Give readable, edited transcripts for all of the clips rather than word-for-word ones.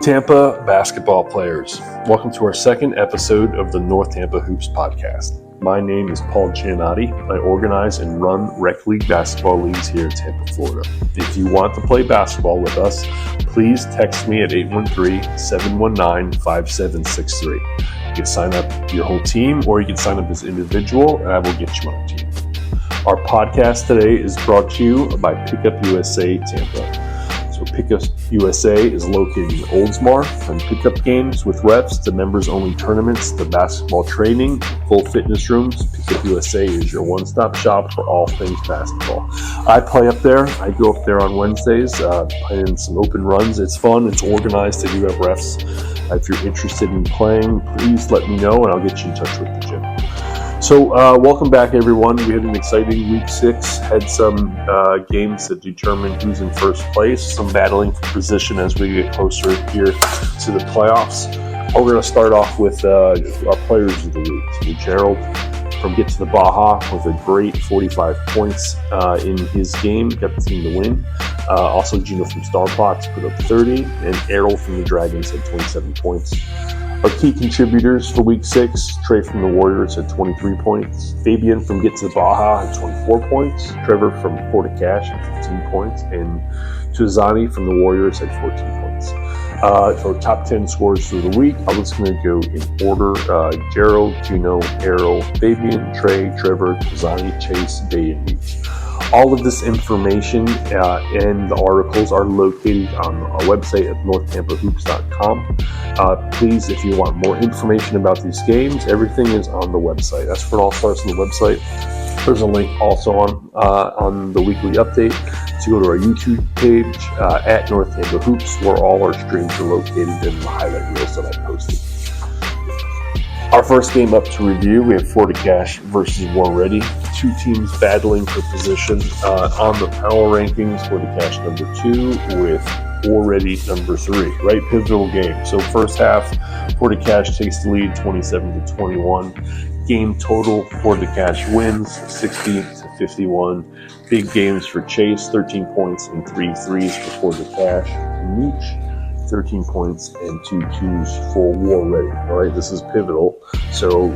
Tampa basketball players, welcome to our second episode of the North Tampa Hoops podcast. My name is Paul Giannotti. I organize and run rec league basketball leagues here in Tampa, Florida. If you want to play basketball with us, please text me at 813-719-5763. You can sign up your whole team or you can sign up as an individual and I will get you on a team. Our podcast today is brought to you by Pickup USA Tampa. So Pickup USA is located in Oldsmar. From pickup games with reps to members-only tournaments to basketball training, full fitness rooms, Pickup USA is your one-stop shop for all things basketball. I play up there. I go up there on Wednesdays, play in some open runs. It's fun. It's organized. They do have refs. If you're interested in playing, please let me know, and I'll get you in touch with the gym. So welcome back, everyone. We had an exciting week 6. Had some games that determined who's in first place. Some battling for position as we get closer here to the playoffs. We're going to start off with our players of the week. So Gerald from Get to the Baja with a great 45 points in his game. Got the team to win. Also, Gino from Starbox put up 30. And Errol from the Dragons had 27 points. Our key contributors for Week 6, Trey from the Warriors had 23 points. Fabian from Get to the Baja had 24 points. Trevor from Florida Cash had 15 points. And Tuzani from the Warriors had 14 points. For top 10 scores for the week, I'm just going to go in order. Gerald, Gino, Errol, Fabian, Trey, Trevor, Tuzani, Chase, Day, and Reach. All of this information and the articles are located on our website at northtempahoops.com. Please, if you want more information about these games, everything is on the website. That's where it all starts on the website. There's a link also on the weekly update to go to our YouTube page at North Tampa Hoops, where all our streams are located in the highlight reels that I posted. Our first game up to review, we have Florida Cash versus War Ready. Two teams battling for position on the power rankings. Florida Cash number 2 with War Ready number 3. Right, pivotal game. So first half, Florida Cash takes the lead 27-21. Game total, Florida Cash wins 60-51. Big games for Chase, 13 points and 3 threes for Florida Cash. Meech, 13 points and 2 twos for War Ready. All right, this is pivotal. So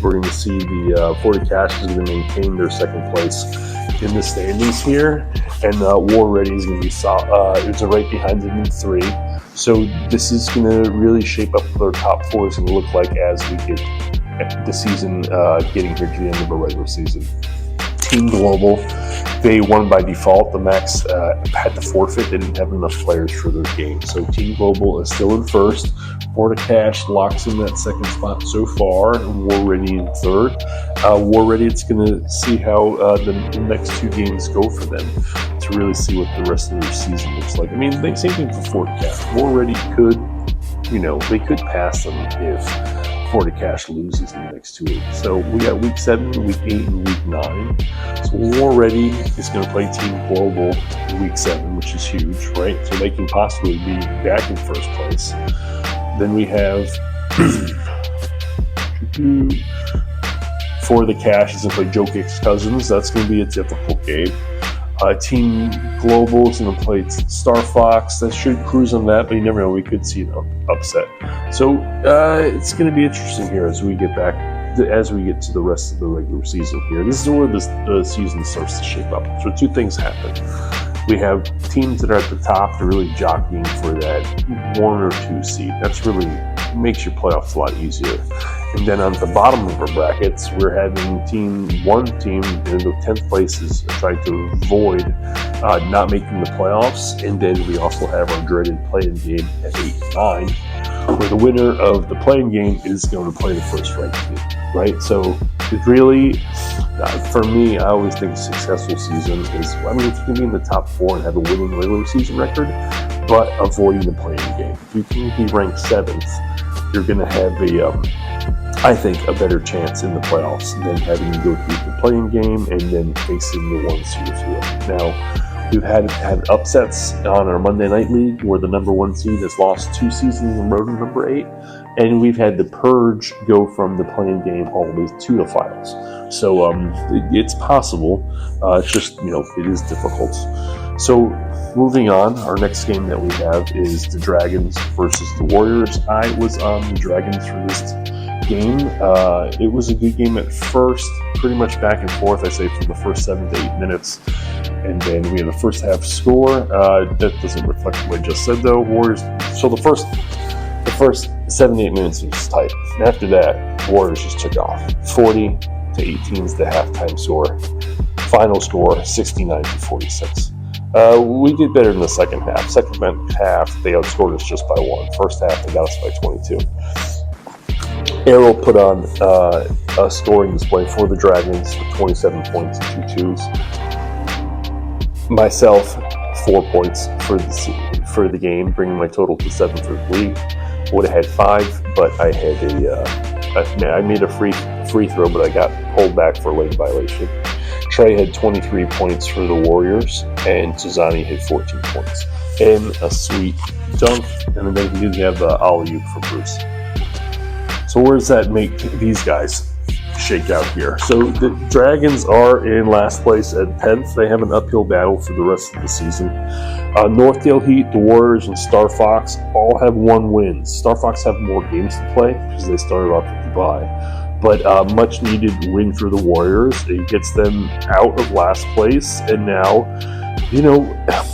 we're going to see the Florida Cash is going to maintain their second place in the standings here, and War Ready is going to be it's right behind them in 3. So this is going to really shape up what their top 4 is going to look like as we get the season getting here to the end of the regular season. Team Global, they won by default. The Max had to forfeit. They didn't have enough players for their game. So Team Global is still in first. Florida Cash locks in that second spot so far. War Ready in third. War Ready, it's going to see how the next 2 games go for them to really see what the rest of their season looks like. I mean, same thing for Florida Cash. War Ready could, they could pass them if Florida Cash loses in the next 2 weeks. So we got Week 7, Week 8, and Week 9. So War Ready is going to play Team Global in Week 7, which is huge, right? So they can possibly be back in first place. Then we have For the Cash is going to play Jokic's Cousins. That's going to be a difficult game. Team Global is going to play Star Fox. That should cruise on that, but you never know. We could see an upset. So it's going to be interesting here as we get to the rest of the regular season here. This is where the season starts to shape up. So 2 things happen. We have teams that are at the top. They're really jockeying for that 1 or 2 seed. That's really makes your playoffs a lot easier. And then on the bottom of our brackets, we're having one team in the 10th place is trying to avoid not making the playoffs. And then we also have our dreaded play-in game at 8 and 9, where the winner of the play-in game is going to play the first-ranked team, right? So it really, for me, I always think a successful season is, if you can be in the top 4 and have a winning regular season record, but avoiding the play-in game. If you can be ranked 7th, you're going to have I think, a better chance in the playoffs than having to go through the play-in game and then facing the 1 seed field. Now, we've had upsets on our Monday Night League where the number 1 seed has lost 2 seasons in a row to number 8, and we've had the purge go from the play-in game all the way to the finals. So it's possible. It's just, it is difficult. So moving on, our next game that we have is the Dragons versus the Warriors. I was on the Dragons for this game. It was a good game at first, pretty much back and forth, I say, from the first 7 to 8 minutes. And then we had a first half score. That doesn't reflect what I just said, though. Warriors. So the first 7 to 8 minutes was tight. And after that, Warriors just took off. 40 to 18 is the halftime score. Final score, 69 to 46. We did better in the second half. Second half, they outscored us just by 1. First half, they got us by 22. Arrow put on a scoring display for the Dragons with 27 points and 2 twos. Myself, 4 points for the game, bringing my total to 7 for the league. Would have had 5, but I had I made a free throw, but I got pulled back for a late violation. Trey had 23 points for the Warriors, and Tuzani had 14 points. And a sweet dunk, and then he did have the alley-oop for Bruce. So where does that make these guys shake out here? So the Dragons are in last place at 10th. They have an uphill battle for the rest of the season. Northdale Heat, the Warriors, and Star Fox all have 1 win. Star Fox have more games to play because they started off with the bye. But much needed win for the Warriors. It gets them out of last place, and now,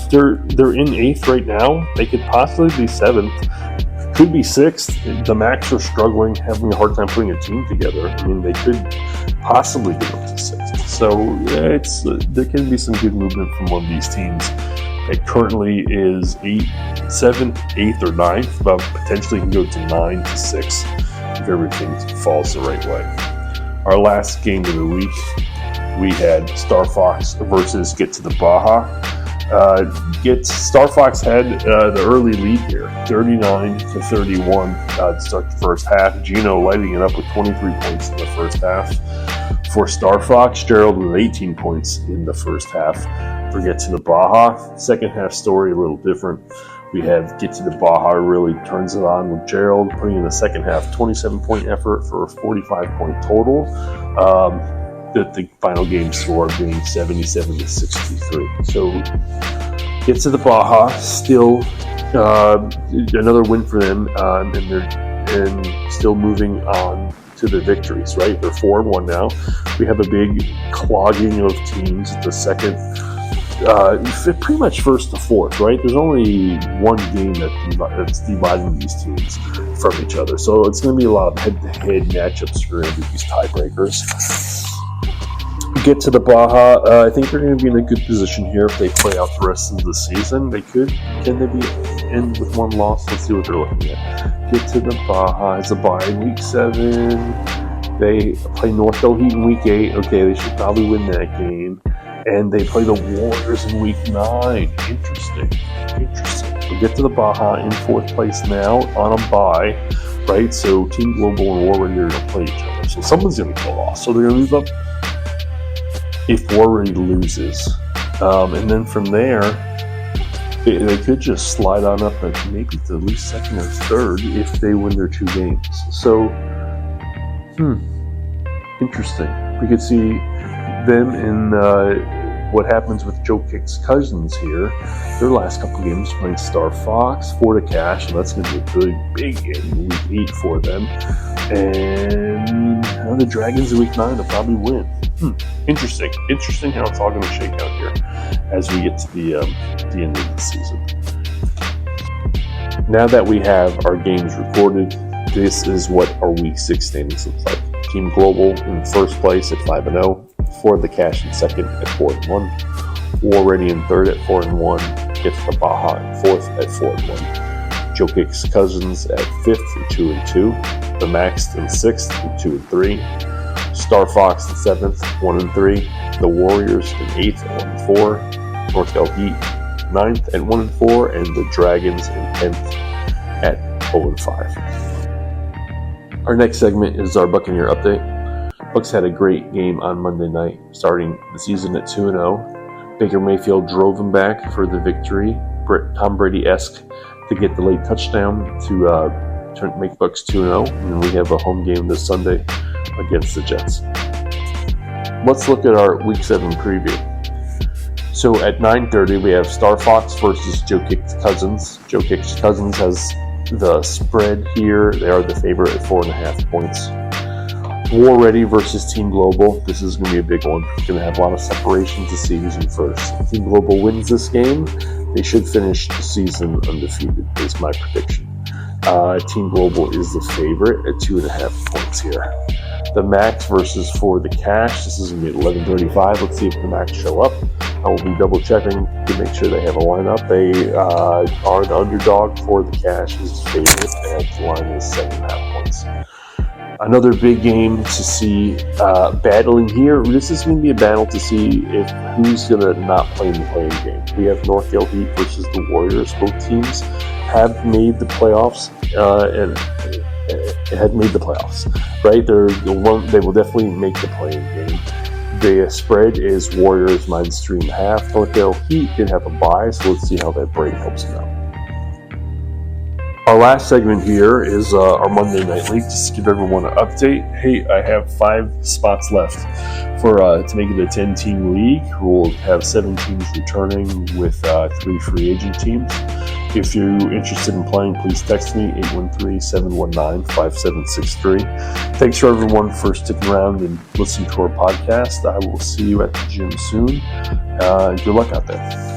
they're in 8th right now. They could possibly be 7th, could be 6th. The Macs are struggling, having a hard time putting a team together. I mean, they could possibly get up to 6th. So there can be some good movement from one of these teams. It currently is 7th, 8th, or 9th, but potentially can go to 9 to 6. If everything falls the right way. Our last game of the week, we had Star Fox versus Get to the Baja. Star Fox had the early lead here, 39 to 31 to start the first half. Gino lighting it up with 23 points in the first half. For Star Fox, Gerald with 18 points in the first half. For Get to the Baja, second half story a little different. We have Get to the Baja really turns it on with Gerald, putting in the second half 27-point effort for a 45-point total. The final game score being 77 to 63. So Get to the Baja, still another win for them, and they're still moving on to the victories, right? They're 4-1 now. We have a big clogging of teams at the second. Pretty much first to fourth, right? There's only one game that's dividing these teams from each other. So it's going to be a lot of head-to-head matchups for these tiebreakers. Get to the Baja. I think they're going to be in a good position here if they play out the rest of the season. They could. Can they be in with 1 loss? Let's see what they're looking at. Get to the Baja has a bye in week 7. They play Northdale Heat in week 8. Okay, they should probably win that game. And they play the Warriors in week 9. Interesting. We get to the Baja in 4th place now on a bye, right? So Team Global and Warrior are going to play each other. So someone's going to get lost. So they're going to move up if Warrior loses. And then from there, they could just slide on up and maybe to at least 2nd or 3rd if they win their 2 games. So, interesting. We could see them in what happens with Joe Kick's Cousins here. Their last couple games playing Star Fox, Florida Cash, and that's going to be a big game in week 8 for them. And the Dragons in week 9 will probably win. Interesting how it's all going to shake out here as we get to the end of the season. Now that we have our games recorded, this is what our week 6 standings look like. Team Global in 1st place at 5-0. For the Cash in 2nd at 4-1. Already in 3rd at 4-1. Get to the Baja in 4th at 4-1. Joe Kick's Cousins at 5th at 2-2. The Max in 6th at 2-3. Star Fox in 7th, 1-3. The Warriors in 8th at 1-4. Northdale Heat 9th at 1-4, and the Dragons in 10th at 0-5. Our next segment is our Buccaneer update. Bucs had a great game on Monday night, starting the season at 2-0. Baker Mayfield drove him back for the victory, Tom Brady-esque, to get the late touchdown to make Bucs 2-0. And we have a home game this Sunday against the Jets. Let's look at our Week 7 preview. So at 9:30, we have Star Fox versus Joe Kick's Cousins. Joe Kick's Cousins has the spread here. They are the favorite at 4.5 points. War Ready versus Team Global. This is going to be a big one. It's going to have a lot of separation to see who's in first. If Team Global wins this game, they should finish the season undefeated, is my prediction. Team Global is the favorite at 2.5 points here. The Max versus For the Cash. This is going to be at 11:35. Let's see if the Max show up. I will be double checking to make sure they have a lineup. They are an underdog. For the Cash is the favorite, and the line is 7.5 points. Another big game to see battling here. This is going to be a battle to see if who's going to not play in the playing game. We have Northgale Heat versus the Warriors. Both teams have made the playoffs and had made the playoffs, right? They will definitely make the playing game. The spread is Warriors -3.5. Northgale Heat did have a bye, so let's see how that break helps them out. Our last segment here is our Monday Night League, just to give everyone an update. Hey, I have 5 spots left for to make it a 10-team league. We'll have 7 teams returning with 3 free agent teams. If you're interested in playing, please text me, 813-719-5763. Thanks for everyone for sticking around and listening to our podcast. I will see you at the gym soon. Good luck out there.